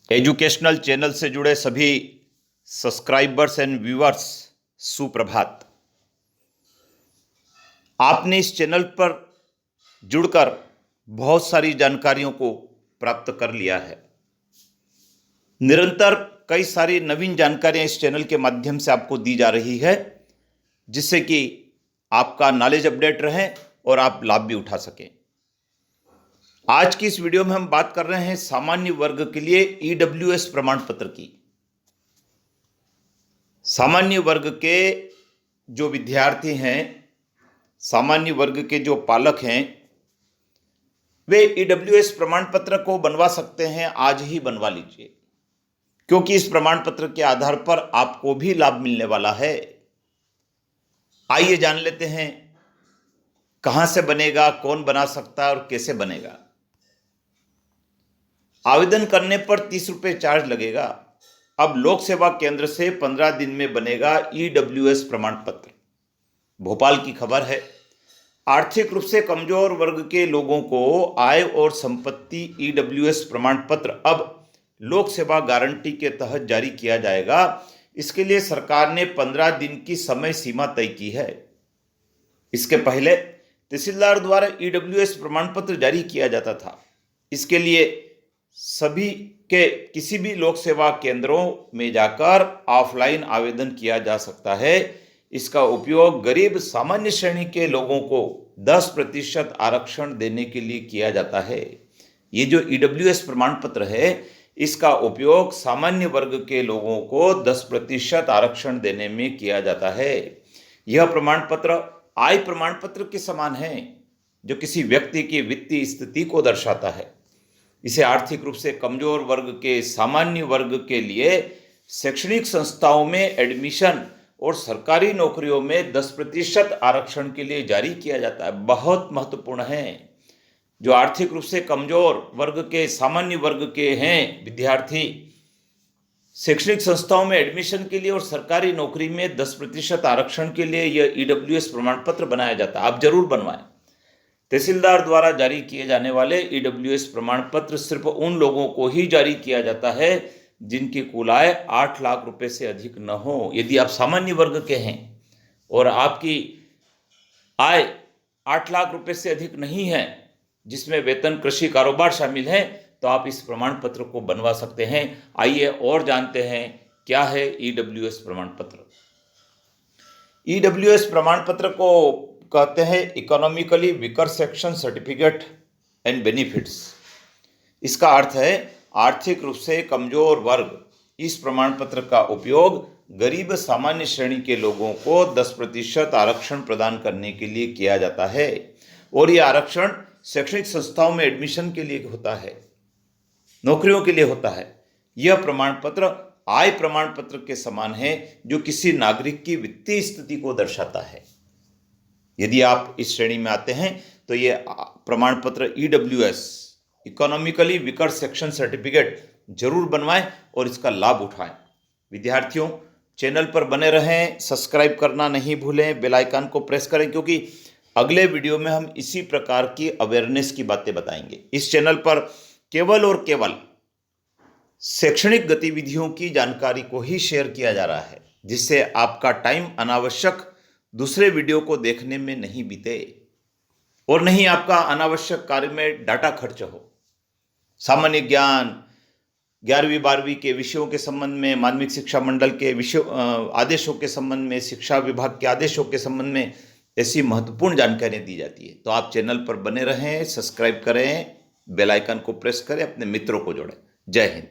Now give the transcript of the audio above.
Educational channel से जुड़े सभी सब्सक्राइबर्स एंड व्यूअर्स सुप्रभात। आपने इस चैनल पर जुड़कर बहुत सारी जानकारियों को प्राप्त कर लिया है। निरंतर कई सारी नवीन जानकारियां इस चैनल के माध्यम से आपको दी जा रही है, जिससे कि आपका नॉलेज अपडेट रहे और आप लाभ भी उठा सकें। आज की इस वीडियो में हम बात कर रहे हैं सामान्य वर्ग के लिए ईडब्ल्यूएस प्रमाण पत्र की। सामान्य वर्ग के जो विद्यार्थी हैं, सामान्य वर्ग के जो पालक हैं, वे ईडब्ल्यूएस प्रमाण पत्र को बनवा सकते हैं। आज ही बनवा लीजिए, क्योंकि इस प्रमाण पत्र के आधार पर आपको भी लाभ मिलने वाला है। आइए जान लेते हैं कहां से बनेगा, कौन बना सकता है और कैसे बनेगा। आवेदन करने पर 30 रुपये चार्ज लगेगा। अब लोक सेवा केंद्र से 15 दिन में बनेगा ईडब्ल्यूएस प्रमाण पत्र। भोपाल की खबर है। आर्थिक रूप से कमजोर वर्ग के लोगों को आय और संपत्ति ईडब्ल्यूएस प्रमाण पत्र अब लोक सेवा गारंटी के तहत जारी किया जाएगा। इसके लिए सरकार ने 15 दिन की समय सीमा तय की है। इसके पहले तहसीलदार द्वारा ईडब्ल्यूएस प्रमाण पत्र जारी किया जाता था। इसके लिए सभी के किसी भी लोक सेवा केंद्रों में जाकर ऑफलाइन आवेदन किया जा सकता है। इसका उपयोग गरीब सामान्य श्रेणी के लोगों को 10% आरक्षण देने के लिए किया जाता है। ये जो ईडब्ल्यूएस प्रमाण पत्र है, इसका उपयोग सामान्य वर्ग के लोगों को 10% आरक्षण देने में किया जाता है। यह प्रमाण पत्र आय प्रमाण पत्र के समान है, जो किसी व्यक्ति की वित्तीय स्थिति को दर्शाता है। इसे आर्थिक रूप से कमजोर वर्ग के सामान्य वर्ग के लिए शैक्षणिक संस्थाओं में एडमिशन और सरकारी नौकरियों में 10% आरक्षण के लिए जारी किया जाता है। बहुत महत्वपूर्ण है। जो आर्थिक रूप से कमजोर वर्ग के सामान्य वर्ग के हैं विद्यार्थी, शैक्षणिक संस्थाओं में एडमिशन के लिए और सरकारी नौकरी में 10% आरक्षण के लिए यह ईडब्ल्यूएस प्रमाण पत्र बनाया जाता है। आप जरूर बनवाएं। तहसीलदार द्वारा जारी किए जाने वाले ईडब्ल्यूएस प्रमाण पत्र सिर्फ उन लोगों को ही जारी किया जाता है जिनकी कुल आय 8 लाख रुपए से अधिक न हो। यदि आप सामान्य वर्ग के हैं और आपकी आय 8 लाख रुपए से अधिक नहीं है, जिसमें वेतन, कृषि, कारोबार शामिल है, तो आप इस प्रमाण पत्र को बनवा सकते हैं। आइए और जानते हैं क्या है ईडब्ल्यूएस प्रमाण पत्र। ईडब्ल्यूएस प्रमाण पत्र को कहते हैं economically weaker section certificate and benefits. इसका अर्थ है आर्थिक रूप से कमजोर वर्ग इस प्रमाण पत्र का उपयोग गरीब सामान्य श्रेणी के लोगों को 10% आरक्षण प्रदान करने के लिए किया जाता है, और यह आरक्षण शैक्षणिक संस्थाओं में एडमिशन के लिए होता है, नौकरियों के लिए होता है। यह प्रमाण पत्र आय प्रमाण पत्र के समान है, जो किसी नागरिक की वित्तीय स्थिति को दर्शाता है। यदि आप इस श्रेणी में आते हैं तो ये प्रमाण पत्र EWS economically weaker section certificate जरूर बनवाएं और इसका लाभ उठाएं। विद्यार्थियों, चैनल पर बने रहें, सब्सक्राइब करना नहीं भूलें, बेल आइकन को प्रेस करें, क्योंकि अगले वीडियो में हम इसी प्रकार की अवेयरनेस की बातें बताएंगे। इस चैनल पर केवल और केवल शैक्षणिक गतिविधियों की जानकारी को ही शेयर किया जा रहा है, जिससे आपका टाइम अनावश्यक दूसरे वीडियो को देखने में नहीं बीते और नहीं आपका अनावश्यक कार्य में डाटा खर्च हो। सामान्य ज्ञान, 11वीं 12वीं के विषयों के संबंध में, माध्यमिक शिक्षा मंडल के आदेशों के संबंध में, शिक्षा विभाग के आदेशों के संबंध में ऐसी महत्वपूर्ण जानकारियां दी जाती है। तो आप चैनल पर बने रहें, सब्सक्राइब करें, बेल आइकन को प्रेस करें, अपने मित्रों को जोड़ें। जय हिंद।